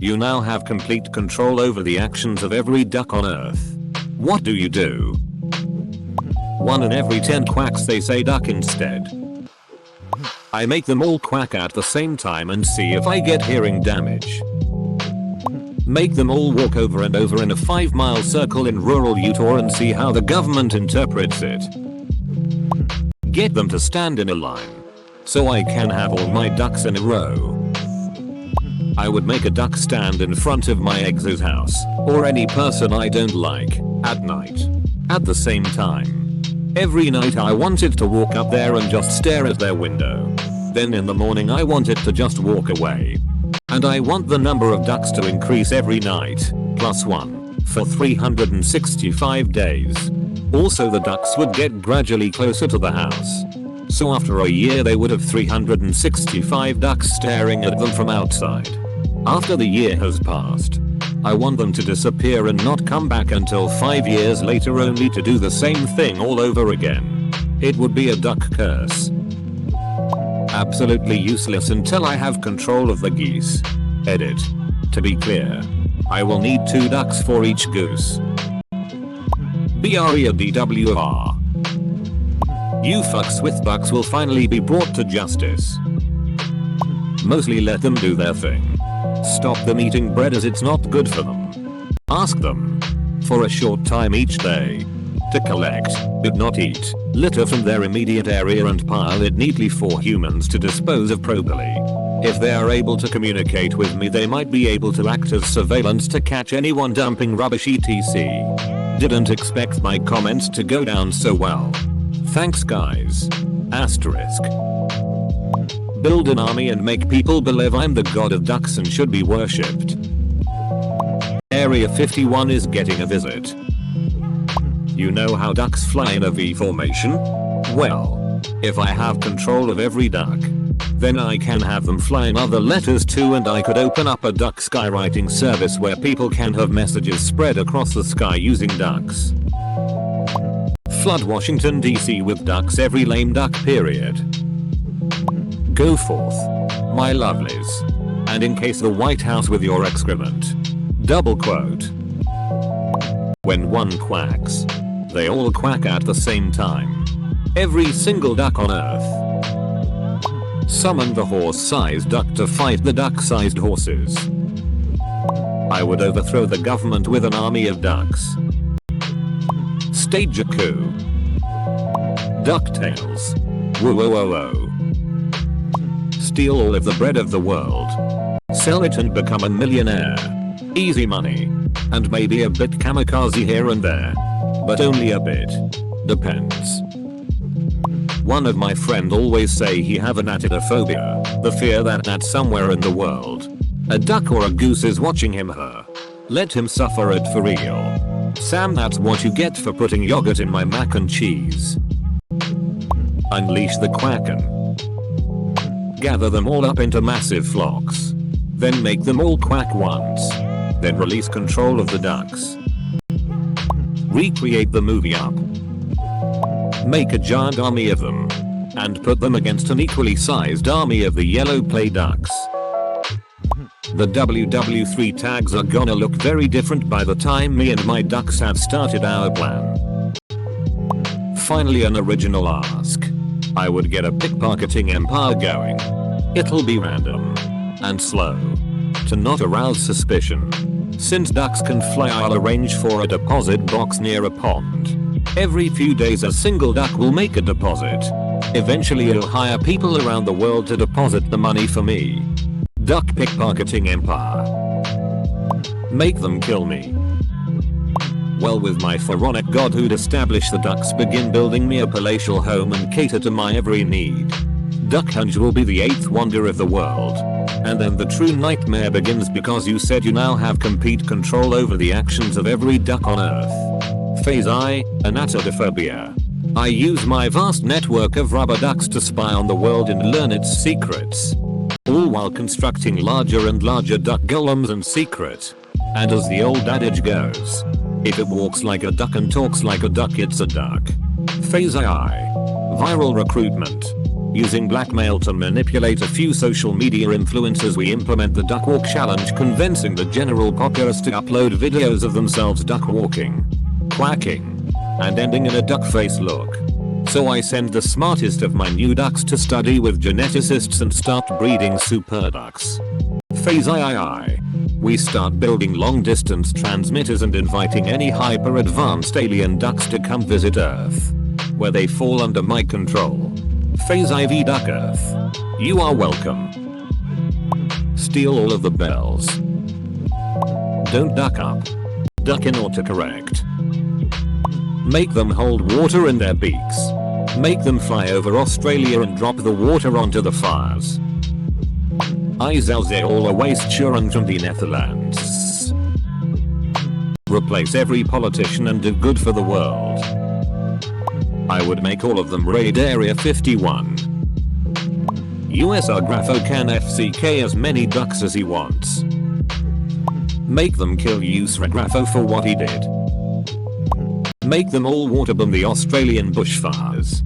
You now have complete control over the actions of every duck on Earth. What do you do? 1 in every 10 quacks they say duck instead. I make them all quack at the same time and see if I get hearing damage. Make them all walk over and over in a 5-mile circle in rural Utah and see how the government interprets it. Get them to stand in a line, so I can have all my ducks in a row. I would make a duck stand in front of my ex's house, or any person I don't like, at night. At the same time. Every night I want it to walk up there and just stare at their window. Then in the morning I want it to just walk away. And I want the number of ducks to increase every night, +1, for 365 days. Also the ducks would get gradually closer to the house. So after a year they would have 365 ducks staring at them from outside. After the year has passed, I want them to disappear and not come back until 5 years later, only to do the same thing all over again. It would be a duck curse. Absolutely useless until I have control of the geese. Edit. To be clear, I will need 2 ducks for each goose. BREADWR. You fucks with ducks will finally be brought to justice. Mostly let them do their thing. Stop them eating bread as it's not good for them. Ask them, for a short time each day, to collect, but not eat, litter from their immediate area and pile it neatly for humans to dispose of properly. If they are able to communicate with me, they might be able to act as surveillance to catch anyone dumping rubbish etc. Didn't expect my comments to go down so well. Thanks guys. Asterisk. Build an army and make people believe I'm the god of ducks and should be worshipped. Area 51 is getting a visit. You know how ducks fly in a V formation? Well, if I have control of every duck, then I can have them fly in other letters too, and I could open up a duck skywriting service where people can have messages spread across the sky using ducks. Flood Washington DC with ducks every lame duck period. Go forth, my lovelies, and encase the White House with your excrement. Double quote. When one quacks, they all quack at the same time. Every single duck on Earth. Summon the horse-sized duck to fight the duck-sized horses. I would overthrow the government with an army of ducks. Stage a coup. DuckTales. Whoa whoa whoa whoa. Steal all of the bread of the world. Sell it and become a millionaire. Easy money. And maybe a bit kamikaze here and there. But only a bit. Depends. One of my friend always say he have an atidophobia, the fear that somewhere in the world, a duck or a goose is watching him her. Let him suffer it for real. Sam, that's what you get for putting yogurt in my mac and cheese. Unleash the Kraken. Gather them all up into massive flocks. Then make them all quack once. Then release control of the ducks. Recreate the movie Up. Make a giant army of them. And put them against an equally sized army of the yellow play ducks. The WW3 tags are gonna look very different by the time me and my ducks have started our plan. Finally, an original ask. I would get a pickpocketing empire going. It'll be random and slow to not arouse suspicion. Since ducks can fly, I'll arrange for a deposit box near a pond. Every few days a single duck will make a deposit. Eventually it'll hire people around the world to deposit the money for me. Duck pickpocketing empire. Make them kill me. Well, with my pharaonic god who'd establish the ducks, begin building me a palatial home and cater to my every need. Duck Hunch will be the 8th wonder of the world. And then the true nightmare begins, because you said you now have complete control over the actions of every duck on Earth. Phase I, anatodophobia. I use my vast network of rubber ducks to spy on the world and learn its secrets. All while constructing larger and larger duck golems and secret. And as the old adage goes, if it walks like a duck and talks like a duck, it's a duck. Phase I, viral recruitment. Using blackmail to manipulate a few social media influencers, we implement the duck walk challenge, convincing the general populace to upload videos of themselves duck walking, quacking, and ending in a duck face look. So I send the smartest of my new ducks to study with geneticists and start breeding super ducks. Phase III. We start building long distance transmitters and inviting any hyper advanced alien ducks to come visit Earth, where they fall under my control. Phase IV. Duck Earth. You are welcome. Steal all of the bells. Don't duck up. Duck in autocorrect. Make them hold water in their beaks. Make them fly over Australia and drop the water onto the fires. I zal ze alle waste from the Netherlands. Replace every politician and do good for the world. I would make all of them raid Area 51. USR Grafo can FCK as many ducks as he wants. Make them kill USR Grafo for what he did. Make them all waterbomb the Australian bushfires.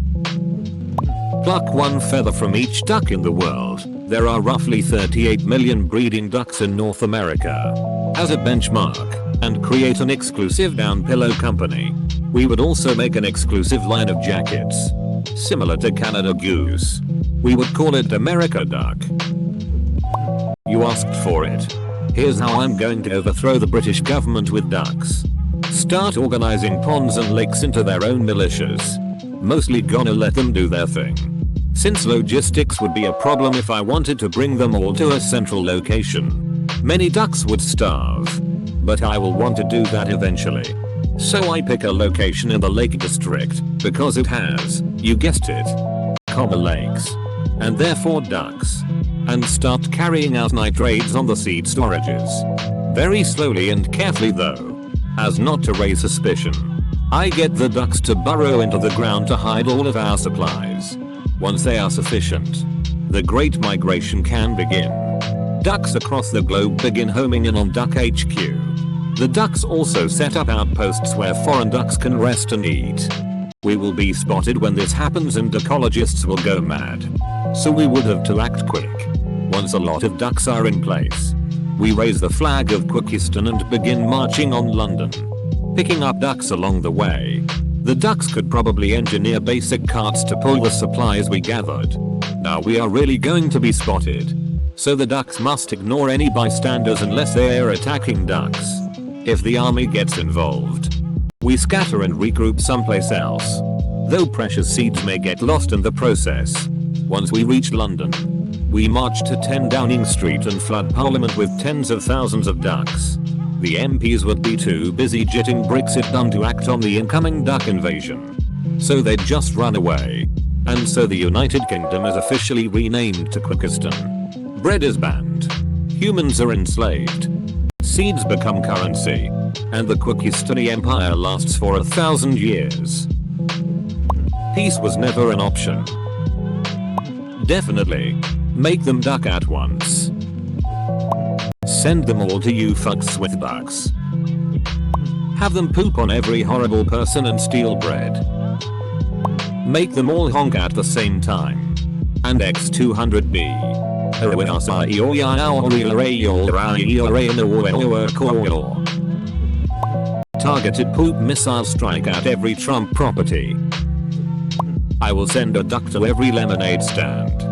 Pluck one feather from each duck in the world. There are roughly 38 million breeding ducks in North America. As a benchmark, and create an exclusive down pillow company. We would also make an exclusive line of jackets, similar to Canada Goose. We would call it America Duck. You asked for it. Here's how I'm going to overthrow the British government with ducks. Start organizing ponds and lakes into their own militias. Mostly gonna let them do their thing. Since logistics would be a problem if I wanted to bring them all to a central location. Many ducks would starve. But I will want to do that eventually. So I pick a location in the Lake District, because it has, you guessed it, lakes, and therefore ducks. And start carrying out night raids on the seed storages. Very slowly and carefully though, as not to raise suspicion. I get the ducks to burrow into the ground to hide all of our supplies. Once they are sufficient, the Great Migration can begin. Ducks across the globe begin homing in on Duck HQ. The ducks also set up outposts where foreign ducks can rest and eat. We will be spotted when this happens and ecologists will go mad. So we would have to act quick. Once a lot of ducks are in place, we raise the flag of Queekistan and begin marching on London. Picking up ducks along the way. The ducks could probably engineer basic carts to pull the supplies we gathered. Now we are really going to be spotted. So the ducks must ignore any bystanders unless they are attacking ducks. If the army gets involved, we scatter and regroup someplace else. Though precious seeds may get lost in the process. Once we reach London, we march to 10 Downing Street and flood Parliament with tens of thousands of ducks. The MPs would be too busy getting Brexit done to act on the incoming duck invasion. So they'd just run away. And so the United Kingdom is officially renamed to Queekistan. Bread is banned. Humans are enslaved. Seeds become currency. And the Queekistani Empire lasts for 1,000 years. Peace was never an option. Definitely. Make them duck at once. Send them all to you fucks with ducks. Have them poop on every horrible person and steal bread. Make them all honk at the same time. And X200B. Targeted poop missile strike at every Trump property. I will send a duck to every lemonade stand.